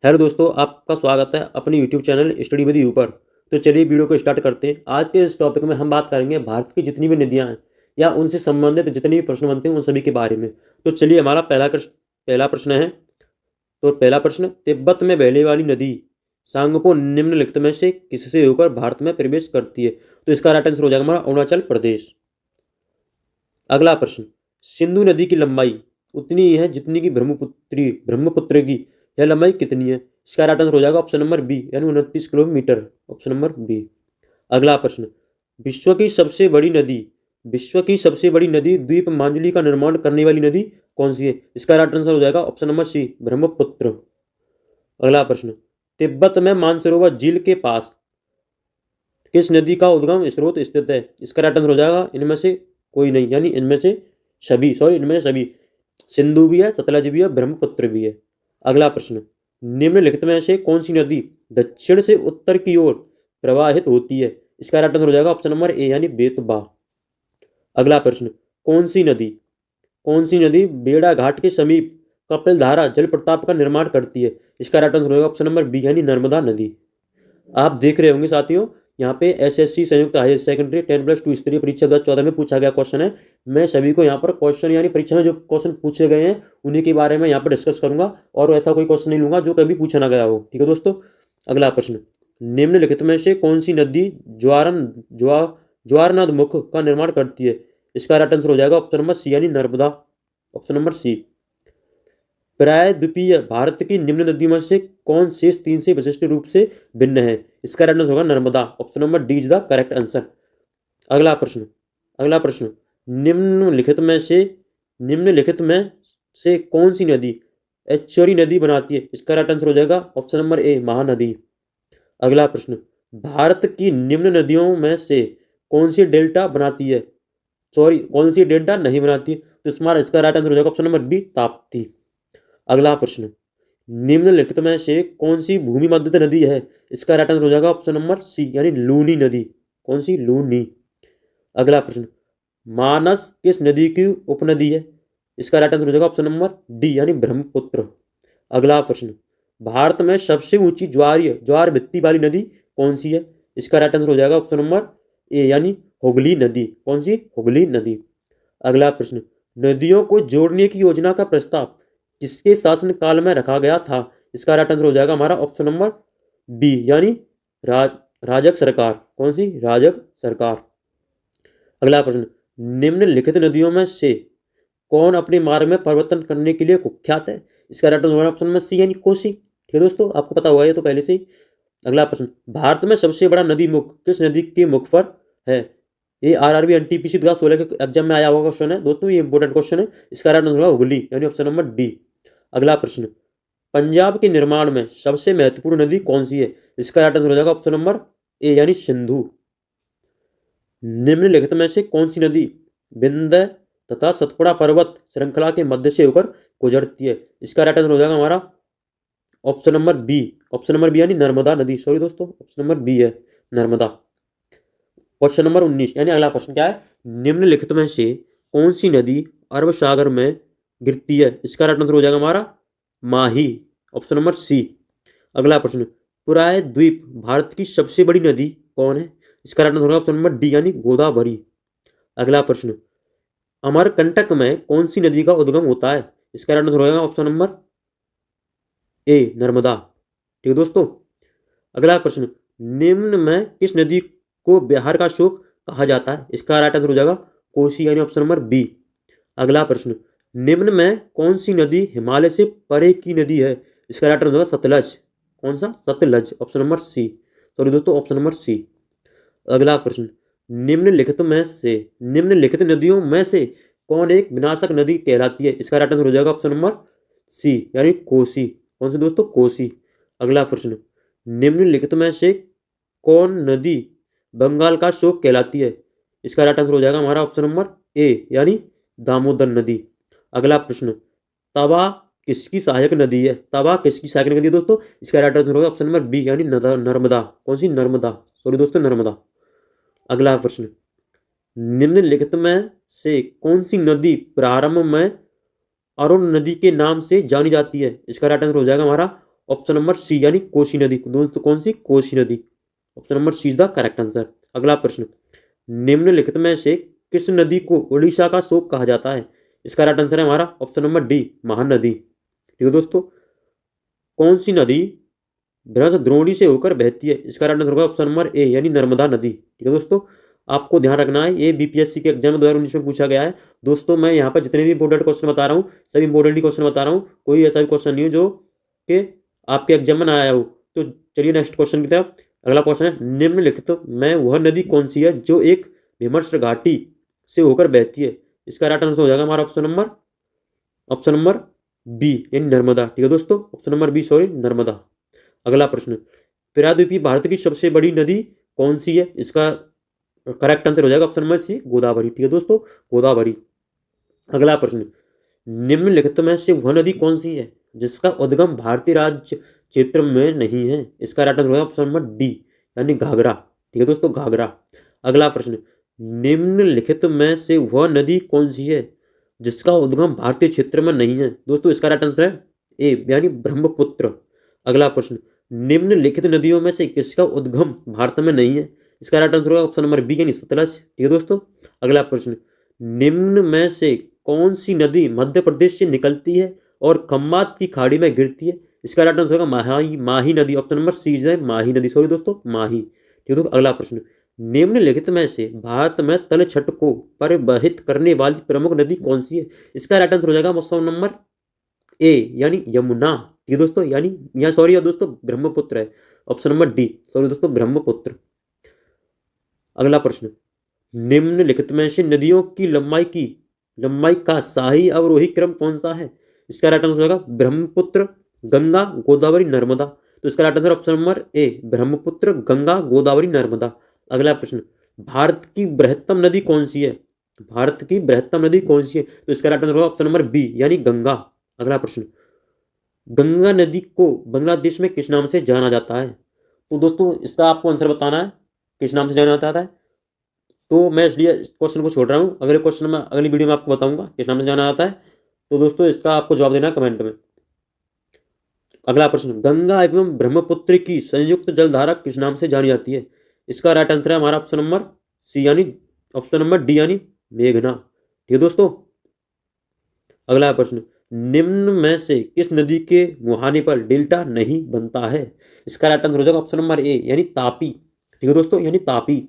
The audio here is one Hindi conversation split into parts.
हेलो दोस्तों, आपका स्वागत है अपने YouTube channel study with you पर। तो चलिए वीडियो को स्टार्ट करते हैं। आज के इस टॉपिक में हम बात करेंगे भारत की जितनी भी नदियां हैं या उनसे संबंधित जितने भी प्रश्न बनते हैं उन सभी के बारे में। तो चलिए, हमारा पहला प्रश्न है। तो पहला प्रश्न, तिब्बत में बहने वाली नदी सांगपो निम्नलिखित में से किससे होकर भारत में प्रवेश करती है? तो इसका राइट आंसर हो जाएगा हमारा अरुणाचल प्रदेश। अगला प्रश्न, सिंधु नदी की लंबाई उतनी ही है जितनी की ब्रह्मपुत्र की। यह लंबाई कितनी है? इसका राइट आंसर हो जाएगा ऑप्शन नंबर बी, यानी 29 किलोमीटर। Option number B. अगला प्रश्न, विश्व की सबसे बड़ी नदी विश्व की सबसे बड़ी नदी द्वीप मांजुली का निर्माण करने वाली नदी कौन सी है? इसका राइट आंसर हो जाएगा ऑप्शन नंबर सी, ब्रह्मपुत्र। अगला प्रश्न, तिब्बत में मानसरोवर झील के पास किस नदी का उद्गम स्रोत स्थित है? इसका राइट आंसर हो जाएगा इनमें से कोई नहीं, यानी इनमें से सभी। सिंधु भी है, सतलज भी है, ब्रह्मपुत्र भी है। अगला प्रश्न, निम्नलिखित में से कौन सी नदी दक्षिण से उत्तर की ओर प्रवाहित होती है? इसका राइट आंसर हो जाएगा ऑप्शन नंबर ए, यानी बेतबा। अगला प्रश्न, कौन सी नदी कौन सी नदी बेड़ा घाट के समीप कपिलधारा जल प्रताप का निर्माण करती है? इसका राइट आंसर होगा ऑप्शन नंबर बी, यानी नर्मदा नदी। आप देख रहे होंगे साथियों, यहाँ पे एसएससी संयुक्त हायर सेकेंडरी 10+2 स्तरीय परीक्षा 2014 में पूछा गया क्वेश्चन है। मैं सभी को यहाँ पर क्वेश्चन यानी परीक्षा में जो क्वेश्चन पूछे गए हैं उन्हीं के बारे में यहाँ पर डिस्कस करूंगा, और ऐसा कोई क्वेश्चन नहीं लूंगा जो कभी पूछा ना गया हो। ठीक है दोस्तों। अगला प्रश्न, निम्नलिखित में से कौन सी नदी ज्वारनद मुख का निर्माण करती है? इसका राइट आंसर हो जाएगा ऑप्शन नंबर सी, यानी नर्मदा। ऑप्शन नंबर सी। प्रायद्वीपीय भारत की निम्न नदियों में से कौन शेष तीन से विशिष्ट रूप से भिन्न है? इसका राइट आंसर होगा Narmada. Option number D is the correct answer. अगला प्रश्न, निम्नलिखित में से निम्नलिखित में से कौन सी नदी एच्योरी नदी बनाती है? इसका राइट आंसर हो जाएगा ऑप्शन नंबर ए, महानदी। अगला प्रश्न, भारत की निम्न नदियों में से कौन सी डेल्टा बनाती है? कौन सी डेल्टा नहीं बनाती? तो इसका राइट आंसर हो जाएगा ऑप्शन नंबर बी, ताप्ती। अगला प्रश्न, निम्नलिखित में से कौन सी भूमि मध्यस्थ नदी है? इसका राइट आंसर हो जाएगा ऑप्शन नंबर सी, यानी लूनी नदी। कौन सी? लूनी। अगला प्रश्न, मानस किस नदी की उपनदी है? इसका राइट आंसर हो जाएगा ऑप्शन नंबर डी, यानी ब्रह्मपुत्र। अगला प्रश्न, भारत में सबसे ऊंची ज्वार भित्ति वाली नदी कौन सी है? इसका राइट आंसर हो जाएगा ऑप्शन नंबर ए, यानी हुगली नदी। कौन सी? हुगली नदी। अगला प्रश्न, नदियों को जोड़ने की योजना का प्रस्ताव किसके शासन काल में रखा गया था? इसका राइट आंसर हो जाएगा हमारा ऑप्शन नंबर बी, यानी राजक सरकार। कौन सी? राजक सरकार। अगला प्रश्न, निम्नलिखित नदियों में से कौन अपने मार्ग में परिवर्तन करने के लिए कुख्यात है? इसका राइट आंसर होगा ऑप्शन नंबर सी, यानी कोसी। ठीक है दोस्तों, आपको पता हुआ है तो पहले से ही। अगला प्रश्न, भारत में सबसे बड़ा नदी मुख किस नदी के मुख पर है? ये आरआरबी एनटीपीसी 2016 के एग्जाम में आया हुआ क्वेश्चन है दोस्तों, ये इंपॉर्टेंट क्वेश्चन है। इसका राइट आंसर होगा हुगली, यानी ऑप्शन नंबर डी। अगला प्रश्न, पंजाब के निर्माण में सबसे महत्वपूर्ण नदी कौन सी है? इसका राइट आंसर हो जाएगा ऑप्शन नंबर ए, यानी सिंधु। निम्नलिखित में से कौन सी नदी विंध्य तथा सतपुड़ा पर्वत श्रृंखला के मध्य से होकर गुजरती है? इसका राइट आंसर हो जाएगा हमारा option number B. Option number B, यानी नर्मदा नदी। सॉरी दोस्तों, ऑप्शन नंबर बी है, नर्मदा। क्वेश्चन नंबर 19, यानी अगला प्रश्न क्या है? निम्नलिखित में से कौन सी नदी अरब सागर में गिरती है? इसका राइट आंसर हो जाएगा हमारा माही। Option number C. अगला प्रश्न, प्रायद्वीप भारत की सबसे बड़ी नदी कौन है? इसका राइट आंसर होगा ऑप्शन नंबर डी, यानी गोदावरी। अगला प्रश्न, अमरकंटक में कौन सी नदी का उद्गम होता है? इसका राइट आंसर होगा ऑप्शन नंबर ए, नर्मदा। ठीक है दोस्तों। अगला प्रश्न, निम्न में किस नदी को बिहार का शोक कहा जाता है? इसका राइट आंसर हो जाएगा कोसी, यानी ऑप्शन नंबर बी। अगला प्रश्न, निम्न में कौन सी नदी हिमालय से परे की नदी है? इसका राइट आंसर होगा सतलज। कौन सा? Sutlej. Option number C. Sorry दोस्तों, ऑप्शन नंबर सी। अगला प्रश्न, निम्नलिखित नदियों में से कौन एक विनाशक नदी कहलाती है? इसका राइट आंसर हो जाएगा ऑप्शन नंबर सी, यानी कोसी। कौन सी दोस्तों? कोसी। अगला प्रश्न, निम्नलिखित में से कौन नदी बंगाल का शोक कहलाती है? इसका राइट आंसर हो जाएगा हमारा ऑप्शन नंबर ए, यानी दामोदर नदी। अगला प्रश्न, तवा किसकी सहायक नदी है? तवा किसकी सहायक नदी है दोस्तों? इसका राइट आंसर होगा ऑप्शन नंबर बी, यानी नर्मदा। कौन सी? नर्मदा। सॉरी दोस्तों, नर्मदा। अगला प्रश्न, निम्नलिखित में से कौन सी नदी प्रारंभ में अरुण नदी के नाम से जानी जाती है? इसका राइट आंसर हो जाएगा हमारा ऑप्शन नंबर सी यानी कोसी नदी। दोस्तों कौन सी? कोसी नदी। Option number C is the correct answer. अगला प्रश्न, निम्नलिखित में से किस नदी को उड़ीसा का शोक कहा जाता है? इसका राइट आंसर है हमारा ऑप्शन नंबर डी, महानदी। ठीक है दोस्तों, कौन सी नदी ब्रज द्रोणी से होकर बहती है? इसका राइट आंसर होगा ऑप्शन नंबर ए यानी नर्मदा नदी। ठीक है दोस्तों, आपको ध्यान रखना है, ये बीपीएससी के एग्जाम 2019 में पूछा गया है। दोस्तों मैं यहाँ पर जितने भी इंपोर्टेंट क्वेश्चन बता रहा हूँ सभी इंपोर्टेंट ही क्वेश्चन बता रहा हूँ, कोई ऐसा भी क्वेश्चन नहीं हो जो कि आपके एग्जाम में ना आया हो। तो चलिए नेक्स्ट क्वेश्चन की तरफ। अगला क्वेश्चन है, निम्नलिखित में वह नदी कौन सी है जो एक विमर्श घाटी से होकर बहती है? इसका राइट आंसर हो जाएगा हमारा ऑप्शन नंबर बी यानी नर्मदा। ठीक है दोस्तों, option number B sorry Narmada. अगला प्रश्न, प्रायद्वीपीय भारत की सबसे बड़ी नदी कौन सी है? इसका करेक्ट आंसर हो जाएगा ऑप्शन नंबर सी, गोदावरी। ठीक है दोस्तों, गोदावरी। अगला प्रश्न, निम्नलिखित में से वह नदी कौन सी है जिसका उद्गम भारतीय राज्य क्षेत्र में नहीं है? इसका राइट आंसर होगा ऑप्शन नंबर डी यानी घाघरा। ठीक है दोस्तों, घाघरा। अगला प्रश्न, निम्नलिखित में से वह नदी कौन सी है जिसका उद्गम भारतीय क्षेत्र में नहीं है? दोस्तों इसका राइट आंसर है ए यानी ब्रह्मपुत्र। अगला प्रश्न, निम्नलिखित नदियों में से किसका उद्गम भारत में नहीं है? इसका राइट आंसर होगा ऑप्शन नंबर बी यानी सतलज। ठीक है दोस्तों, अगला प्रश्न, निम्न में से कौन सी नदी मध्य प्रदेश से निकलती है और खम्बात की खाड़ी में गिरती है? इसका राइट आंसर होगा माही नदी। ऑप्शन नंबर सी है माही नदी, सॉरी दोस्तों माही। ठीक है दोस्तों, अगला प्रश्न, निम्नलिखित में से भारत में तलछट को परिवहित करने वाली प्रमुख नदी कौन सी है? इसका राइट आंसर हो जाएगा ऑप्शन नंबर ए यानी यमुना। ठीक है दोस्तों, यानी यहाँ सॉरी दोस्तों ब्रह्मपुत्र है, ऑप्शन नंबर डी सॉरी दोस्तों ब्रह्मपुत्र। अगला प्रश्न, निम्नलिखित में से नदियों की लंबाई का शाही अवरोही क्रम कौन सा है? इसका राइट आंसर होगा ब्रह्मपुत्र, गंगा, गोदावरी, नर्मदा। तो इसका right answer option number A Brahmaputra, Ganga, Godavari, Narmada. अगला प्रश्न, भारत की बृहत्तम नदी कौन सी है? भारत की बृहत्तम नदी कौन सी है? तो इसका राइट आंसर होगा ऑप्शन नंबर बी यानी गंगा। अगला प्रश्न, गंगा नदी को बांग्लादेश में किस नाम से जाना जाता है? तो दोस्तों इसका आपको आंसर बताना है किस नाम से जाना जाता है। तो मैं इसलिए क्वेश्चन को छोड़ रहा हूँ, अगले क्वेश्चन में अगली वीडियो में आपको बताऊंगा किस नाम से जाना जाता है। तो दोस्तों इसका आपको जवाब देना है कमेंट में। अगला प्रश्न, गंगा एवं ब्रह्मपुत्र की संयुक्त जलधारा किस नाम से जानी जाती है? इसका राइट आंसर है हमारा ऑप्शन नंबर सी यानी ऑप्शन नंबर डी यानी मेघना। ठीक है दोस्तों, अगला प्रश्न, निम्न में से किस नदी के मुहाने पर डेल्टा नहीं बनता है? इसका राइट आंसर हो जाएगा ऑप्शन नंबर ए यानी तापी। ठीक है दोस्तों, यानी तापी।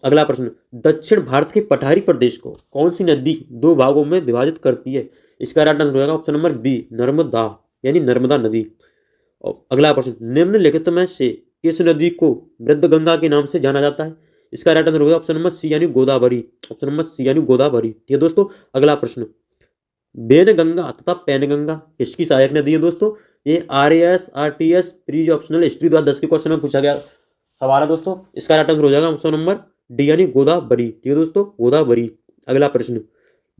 अगला प्रश्न, दक्षिण भारत के पठारी प्रदेश को कौन सी नदी दो भागों में विभाजित करती है? इसका राइट आंसर होगा ऑप्शन नंबर बी नर्मदा यानी नर्मदा नदी। अगला प्रश्न, निम्नलिखित में से किस नदी को वृद्धगंगा के नाम से जाना जाता है? इसका राइट आंसर होगा ऑप्शन नंबर सी यानी गोदावरी। ऑप्शन नंबर सी यानी गोदावरी। ठीक है दोस्तों, अगला प्रश्न, बेनगंगा तथा पैनगंगा किसकी सहायक नदी है? दोस्तों ये RAS RTS pre optional history 2010 के क्वेश्चन में पूछा गया सवाल है दोस्तों। इसका राइट आंसर हो जाएगा ऑप्शन नंबर डी यानी गोदावरी। ठीक है दोस्तों, गोदावरी। अगला प्रश्न,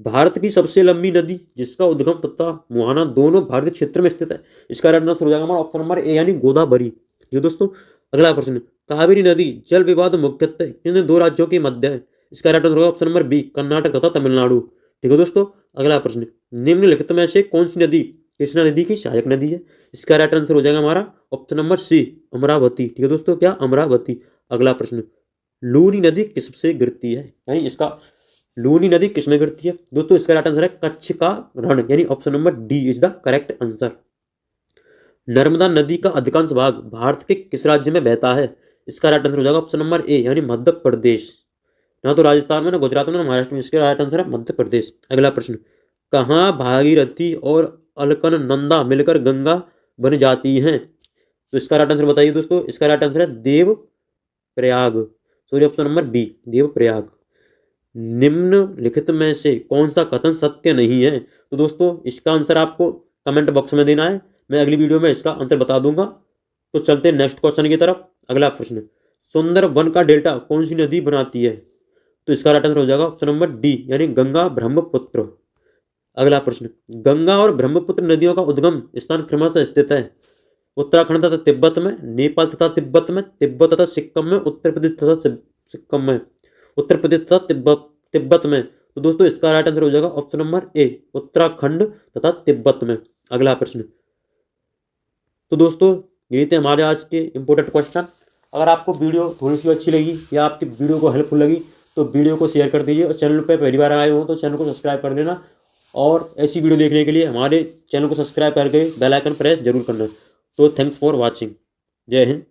भारत की सबसे लंबी नदी जिसका उद्गम तथा मुहाना दोनों भारतीय क्षेत्र में स्थित है? इसका राइट आंसर हो जाएगा हमारा ऑप्शन नंबर ए यानी गोदावरी। ठीक है दोस्तों, अगला प्रश्न, कावेरी नदी जल विवाद मुख्यतः किन दो राज्यों के मध्य है? इसका राइट आंसर होगा ऑप्शन नंबर बी कर्नाटक तथा तमिलनाडु। ठीक है दोस्तों, अगला प्रश्न, निम्नलिखित में से कौन सी नदी कृष्णा नदी की सहायक नदी है? इसका राइट आंसर हो जाएगा हमारा ऑप्शन नंबर सी अमरावती। ठीक है दोस्तों, क्या? अमरावती। अगला प्रश्न, लूनी नदी किस से गिरती है? यानी इसका लूनी नदी किस में गिरती है? दोस्तों इसका राइट आंसर है कच्छ का रण यानी option number D is the correct answer. Narmada नदी का अधिकांश भाग भारत के किस राज्य में बहता है? इसका राइट आंसर हो जाएगा ऑप्शन नंबर ए यानी मध्य प्रदेश। ना तो राजस्थान में, ना गुजरात में, ना महाराष्ट्र में। इसका राइट आंसर है मध्य प्रदेश। अगला प्रश्न, कहाँ भागीरथी और अलकनंदा मिलकर गंगा बन जाती हैं? तो इसका राइट आंसर बताइए दोस्तों। इसका राइट आंसर है Devprayag, sorry option number B Devprayag. निम्नलिखित में से कौन सा कथन सत्य नहीं है? तो दोस्तों इसका आंसर आपको कमेंट बॉक्स में देना है, मैं अगली वीडियो में इसका आंसर बता दूंगा। तो चलते हैं नेक्स्ट क्वेश्चन की तरफ। अगला प्रश्न, सुंदरवन का डेल्टा कौन सी नदी बनाती है? तो इसका राइट आंसर हो जाएगा ऑप्शन नंबर डी यानी गंगा ब्रह्मपुत्र। अगला प्रश्न, गंगा और ब्रह्मपुत्र नदियों का उद्गम स्थान क्रमशः स्थित है? उत्तराखंड तथा तिब्बत में, नेपाल तथा तिब्बत में, तिब्बत तथा सिक्किम में, उत्तर प्रदेश तथा सिक्किम में, उत्तर प्रदेश तथा तिब्बत में। तो दोस्तों इसका राइट आंसर हो जाएगा ऑप्शन नंबर ए उत्तराखंड तथा तिब्बत में। अगला प्रश्न, तो दोस्तों यही थे हमारे आज के इम्पोर्टेंट क्वेश्चन। अगर आपको वीडियो थोड़ी सी अच्छी लगी या आपकी वीडियो को हेल्पफुल लगी तो वीडियो को शेयर कर दीजिए, और चैनल पर पहली बार आए हो तो चैनल को सब्सक्राइब कर लेना, और ऐसी वीडियो देखने के लिए हमारे चैनल को सब्सक्राइब करके बेल आइकन प्रेस जरूर करना। तो थैंक्स फॉर वॉचिंग। जय हिंद।